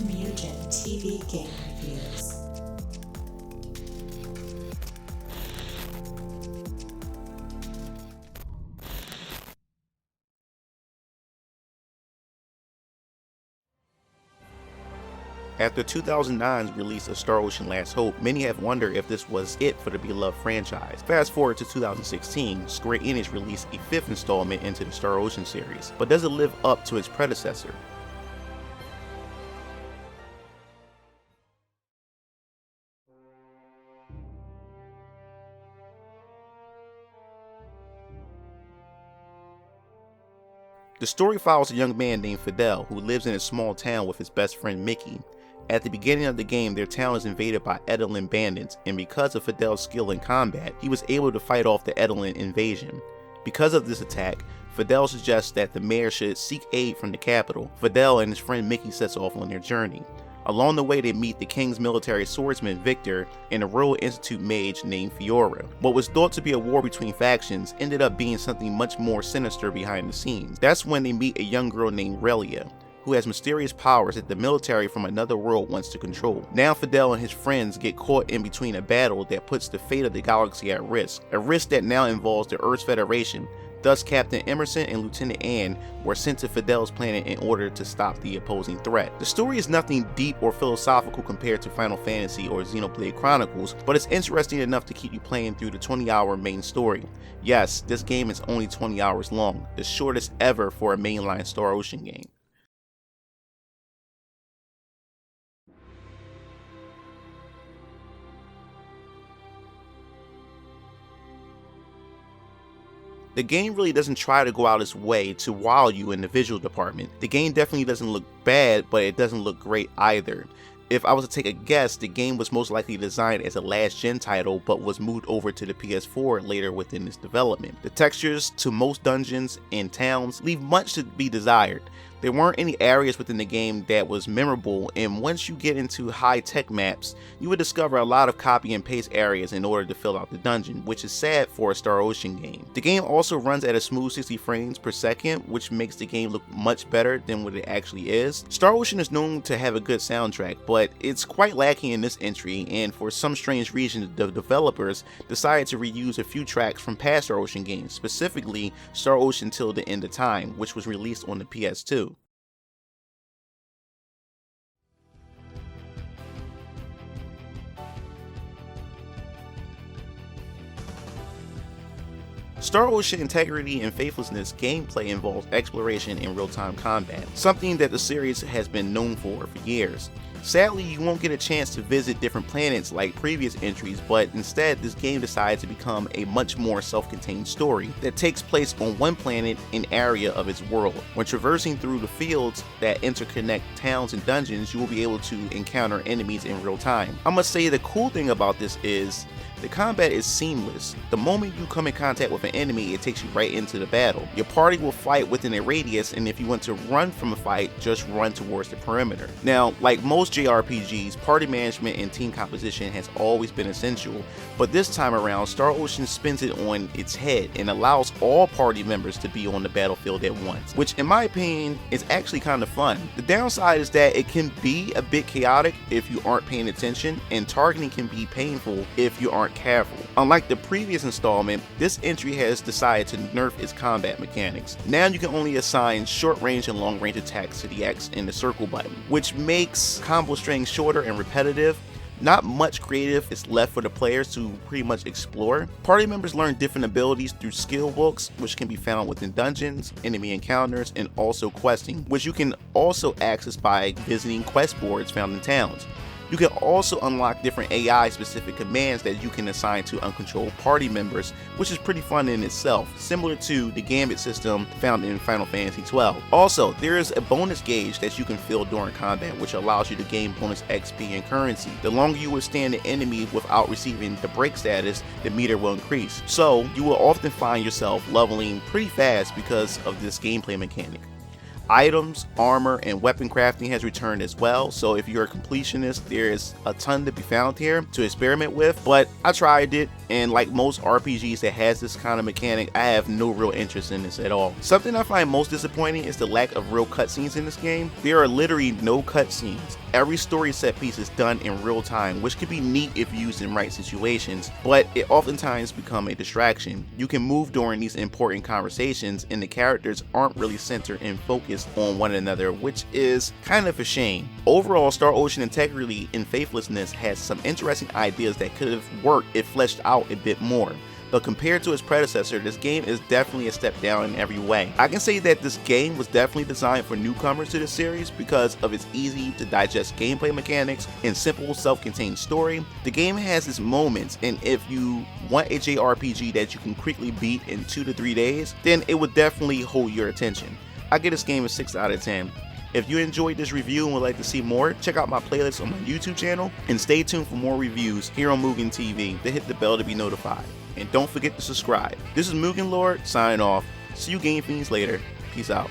Mugen TV Game Reviews. After 2009's release of Star Ocean Last Hope, many have wondered if this was it for the beloved franchise. Fast forward to 2016, Square Enix released a fifth installment into the Star Ocean series, but does it live up to its predecessor? The story follows a young man named Fidel who lives in a small town with his best friend Mickey. At the beginning of the game, their town is invaded by Edelin bandits, and because of Fidel's skill in combat, he was able to fight off the Edelin invasion. Because of this attack, Fidel suggests that the mayor should seek aid from the capital. Fidel and his friend Mickey sets off on their journey. Along the way, they meet the king's military swordsman Victor and a Royal Institute mage named Fiora. What was thought to be a war between factions ended up being something much more sinister behind the scenes. That's when they meet a young girl named Relia, who has mysterious powers that the military from another world wants to control. Now Fidel and his friends get caught in between a battle that puts the fate of the galaxy at risk, a risk that now involves the Earth's Federation. Thus, Captain Emerson and Lieutenant Anne were sent to Fidel's planet in order to stop the opposing threat. The story is nothing deep or philosophical compared to Final Fantasy or Xenoblade Chronicles, but it's interesting enough to keep you playing through the 20-hour main story. Yes, this game is only 20 hours long, the shortest ever for a mainline Star Ocean game. The game really doesn't try to go out its way to wow you in the visual department. The game definitely doesn't look bad, but it doesn't look great either. If I was to take a guess, the game was most likely designed as a last-gen title, but was moved over to the PS4 later within its development. The textures to most dungeons and towns leave much to be desired. There weren't any areas within the game that was memorable, and once you get into high-tech maps, you would discover a lot of copy and paste areas in order to fill out the dungeon, which is sad for a Star Ocean game. The game also runs at a smooth 60 frames per second, which makes the game look much better than what it actually is. Star Ocean is known to have a good soundtrack, but it's quite lacking in this entry, and for some strange reason, the developers decided to reuse a few tracks from past Star Ocean games, specifically Star Ocean Till the End of Time, which was released on the PS2. Star Ocean Integrity and Faithlessness gameplay involves exploration and real-time combat, something that the series has been known for years. Sadly, you won't get a chance to visit different planets like previous entries, but instead this game decides to become a much more self-contained story that takes place on one planet and area of its world. When traversing through the fields that interconnect towns and dungeons, you will be able to encounter enemies in real time. I must say the cool thing about this is the combat is seamless. The moment you come in contact with an enemy, it takes you right into the battle. Your party will fight within a radius, and if you want to run from a fight, just run towards the perimeter. Now, like most JRPGs, party management and team composition has always been essential, but this time around, Star Ocean spins it on its head and allows all party members to be on the battlefield at once, which in my opinion is actually kind of fun. The downside is that it can be a bit chaotic if you aren't paying attention, and targeting can be painful if you aren't careful. Unlike the previous installment, this entry has decided to nerf its combat mechanics. Now you can only assign short range and long range attacks to the X and the circle button, which makes combo strings shorter and repetitive. Not much creative is left for the players to pretty much explore. Party members learn different abilities through skill books, which can be found within dungeons, enemy encounters, and also questing, which you can also access by visiting quest boards found in towns. You can also unlock different AI-specific commands that you can assign to uncontrolled party members, which is pretty fun in itself, similar to the Gambit system found in Final Fantasy XII. Also, there is a bonus gauge that you can fill during combat, which allows you to gain bonus XP and currency. The longer you withstand the enemy without receiving the break status, the meter will increase. So, you will often find yourself leveling pretty fast because of this gameplay mechanic. Items, armor, and weapon crafting has returned as well, so if you're a completionist, there is a ton to be found here to experiment with, but I tried it, and like most RPGs that has this kind of mechanic, I have no real interest in this at all. Something I find most disappointing is the lack of real cutscenes in this game. There are literally no cutscenes. Every story set piece is done in real time, which can be neat if used in right situations, but it oftentimes becomes a distraction. You can move during these important conversations and the characters aren't really centered and focused on one another, which is kind of a shame. Overall, Star Ocean Integrity and Faithlessness has some interesting ideas that could have worked if fleshed out a bit more. But compared to its predecessor, this game is definitely a step down in every way. I can say that this game was definitely designed for newcomers to the series because of its easy to digest gameplay mechanics and simple self-contained story. The game has its moments, and if you want a JRPG that you can quickly beat in 2 to 3 days, then it would definitely hold your attention. I give this game a 6 out of 10. If you enjoyed this review and would like to see more, check out my playlist on my YouTube channel and stay tuned for more reviews here on Mugen TV to hit the bell to be notified. And don't forget to subscribe. This is MugenLord signing off. See you Game Fiends later. Peace out.